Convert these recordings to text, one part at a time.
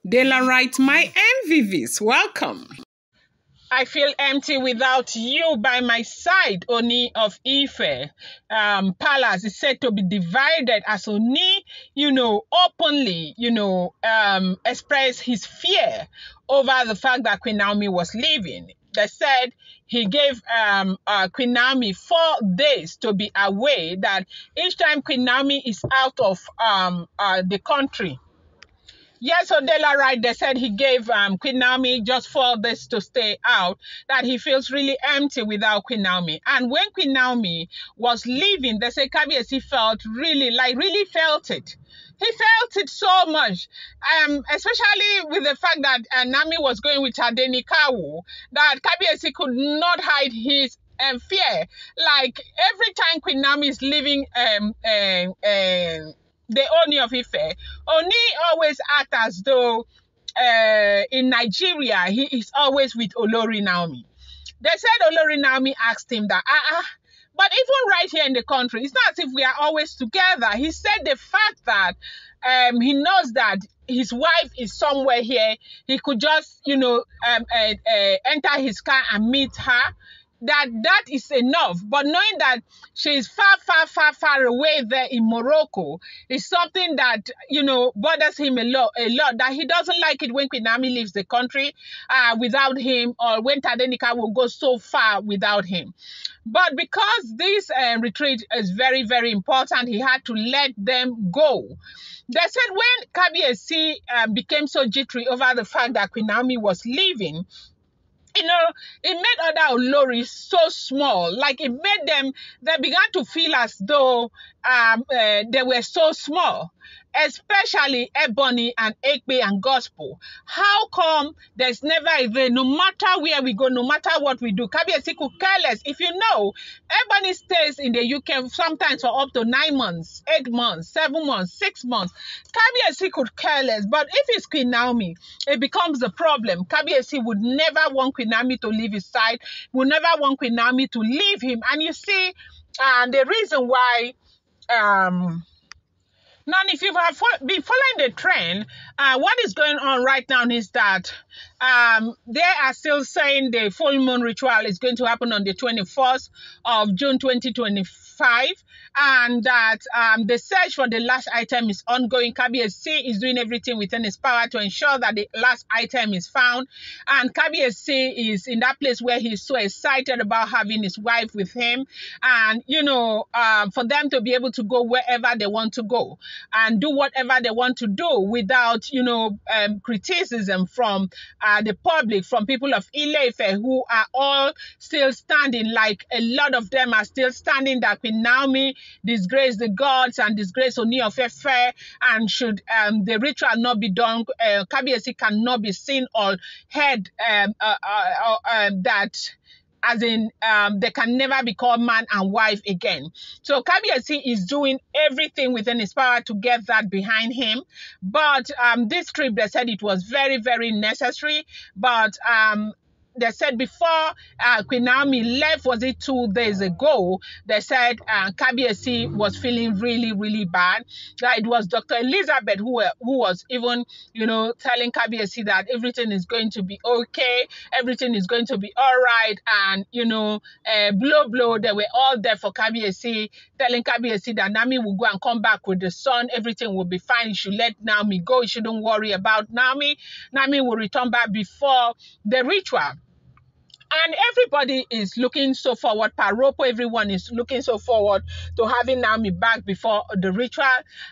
Dela writes, my MVVs, welcome. I feel empty without you by my side. Ooni of Ife palace is said to be divided as Ooni, openly, expressed his fear over the fact that Queen Naomi was leaving. They said he gave Queen Naomi 4 days to be away, that each time Queen Naomi is out of the country. Yes, so Dela right, they said he gave Queen Naomi just 4 days to stay out, that he feels really empty without Queen Naomi. And when Queen Naomi was leaving, they say Kabiyesi really felt it. He felt it so much, especially with the fact that Naomi was going with Adeni Kawu, that Kabiyesi could not hide his fear. Like every time Queen Naomi is leaving the Ooni of Ife, Ooni always act as though in Nigeria he is always with Olori Naomi. They said Olori Naomi asked him that, but even right here in the country, it's not as if we are always together. He said the fact that he knows that his wife is somewhere here, he could just, enter his car and meet her. That is enough. But knowing that she's far away there in Morocco is something that, bothers him a lot, that he doesn't like it when Queen Naomi leaves the country without him, or when Tadenika will go so far without him. But because this retreat is very, very important, he had to let them go. They said when Kabiyesi became so jittery over the fact that Queen Naomi was leaving, it made other Oloris so small. Like it made them, they began to feel as though they were so small, especially Ebony and Ekpe and Gospel. How come there's never a day, no matter where we go, no matter what we do, Kabiyesi could care less. If you know, Ebony stays in the UK sometimes for up to 9 months, 8 months, 7 months, 6 months. Kabiyesi could care less. But if it's Queen Naomi, it becomes a problem. Kabiyesi would never want Queen Naomi to leave his side, would never want Queen Naomi to leave him. And you see, the reason why now, if you have been following the trend, what is going on right now is that they are still saying the full moon ritual is going to happen on the 21st of June 2025, and that the search for the last item is ongoing. Kabiyesi is doing everything within his power to ensure that the last item is found, and Kabiyesi is in that place where he's so excited about having his wife with him, and for them to be able to go wherever they want to go and do whatever they want to do without, criticism from the public, from people of Ile-Ife, who are all still standing, like a lot of them are still standing, that Queen Naomi disgrace the gods and disgrace Ooni of Ife, and should the ritual not be done, Kabiyesi cannot be seen or heard that, as in, they can never be called man and wife again. So Kabiyesi is doing everything within his power to get that behind him. But this trip, they said it was very, very necessary. But they said before Queen Naomi left, was it 2 days ago, they said Kabiyesi was feeling really, really bad. That it was Dr. Elizabeth who was even, telling Kabiyesi that everything is going to be okay, everything is going to be all right, and, blow, they were all there for Kabiyesi, telling Kabiyesi that Naomi will go and come back with the son, everything will be fine, you should let Naomi go, you shouldn't worry about Naomi, Naomi will return back before the ritual. And everybody is looking so forward, Paropo, everyone is looking so forward to having Naomi back before the ritual.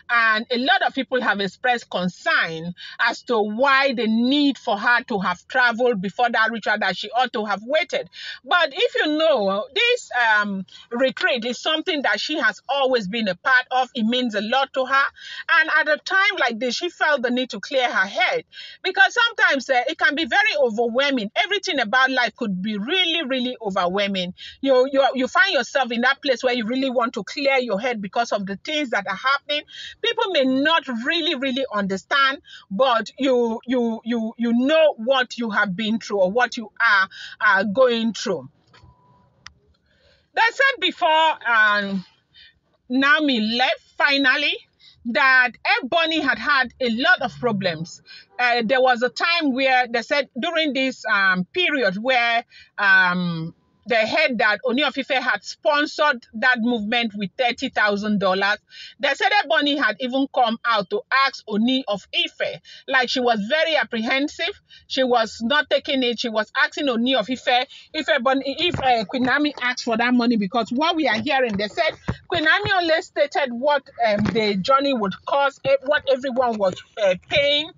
And a lot of people have expressed concern as to why the need for her to have traveled before that ritual, that she ought to have waited. But if you know, this retreat is something that she has always been a part of. It means a lot to her. And at a time like this, she felt the need to clear her head, because sometimes it can be very overwhelming. Everything about life could be really, really overwhelming. You find yourself in that place where you really want to clear your head because of the things that are happening. People may not really, really understand, but you know what you have been through or what you are going through. They said before Naomi left finally, that Ebony had had a lot of problems. There was a time where they said during this period where they heard that Ooni of Ife had sponsored that movement with $30,000. They said Ebony had even come out to ask Ooni of Ife. Like, she was very apprehensive. She was not taking it. She was asking Ooni of Ife if Queen Naomi asked for that money, because what we are hearing, they said Queen Naomi only stated what the journey would cost, what everyone was paying.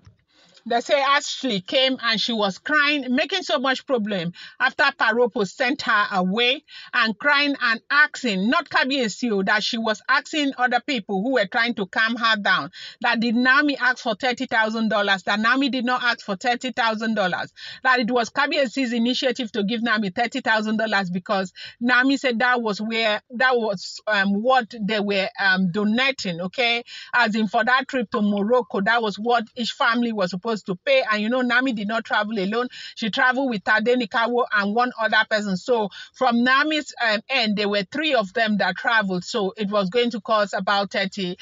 They say Ashley came and she was crying, making so much problem after Paropo sent her away, and crying and asking, not Kabiesi, that she was asking other people who were trying to calm her down, that did Naomi ask for $30,000, that Naomi did not ask for $30,000, that it was Kabiesi's initiative to give Naomi $30,000 because Naomi said that was what they were donating, okay? As in, for that trip to Morocco, that was what each family was supposed to pay. And Naomi did not travel alone. She traveled with Tadenikawo and one other person. So from Naomi's end, there were three of them that traveled. So it was going to cost about $30,000.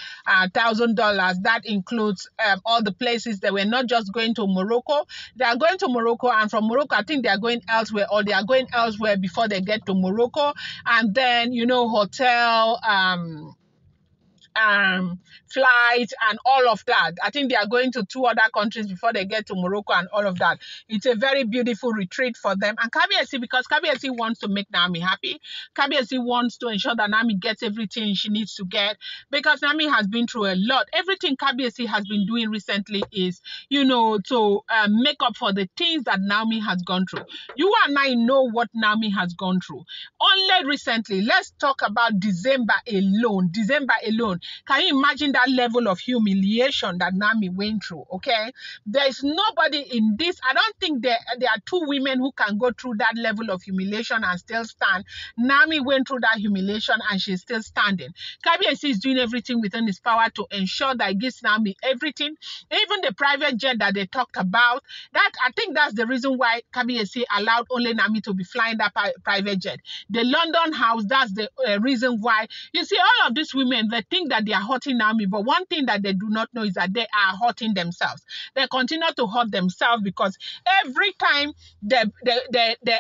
That includes all the places. They were not just going to Morocco. They are going to Morocco, and from Morocco, I think they are going elsewhere, or they are going elsewhere before they get to Morocco. And then, hotel, flight and all of that. I think they are going to 2 other countries before they get to Morocco and all of that. It's a very beautiful retreat for them. And Kabiesi, because Kabiesi wants to make Naomi happy. Kabiesi wants to ensure that Naomi gets everything she needs to get, because Naomi has been through a lot. Everything Kabiesi has been doing recently is, to make up for the things that Naomi has gone through. You and I know what Naomi has gone through. Only recently, let's talk about December alone. Can you imagine that level of humiliation that Naomi went through? Okay, there's nobody in this. I don't think there are 2 women who can go through that level of humiliation and still stand. Naomi went through that humiliation and she's still standing. Kabiesi is doing everything within his power to ensure that he gives Naomi everything, even the private jet that they talked about. That, I think that's the reason why Kabiesi allowed only Naomi to be flying that private jet. The London house, that's the reason why. You see, all of these women, they think that they are hurting Naomi, but one thing that they do not know is that they are hurting themselves. They continue to hurt themselves because every time they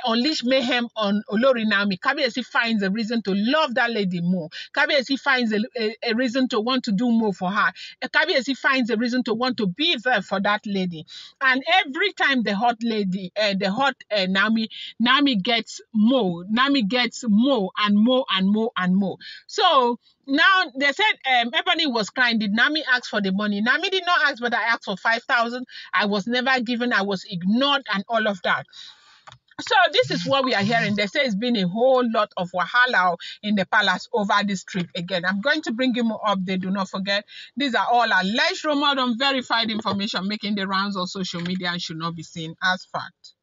unleash mayhem on Olori Naomi, Kabiesi finds a reason to love that lady more. Kabiesi finds a reason to want to do more for her. Kabiesi finds a reason to want to be there for that lady. And every time the hot lady, Naomi gets more. Naomi gets more and more and more and more. So now they said Ebony was crying. Did Naomi ask for the money? Naomi did not ask, but I asked for 5,000. I was never given. I was ignored and all of that. So this is what we are hearing. They say it's been a whole lot of wahala in the palace over this trip again. I'm going to bring you more update. Do not forget, these are all alleged, rumored, unverified information making the rounds on social media and should not be seen as fact.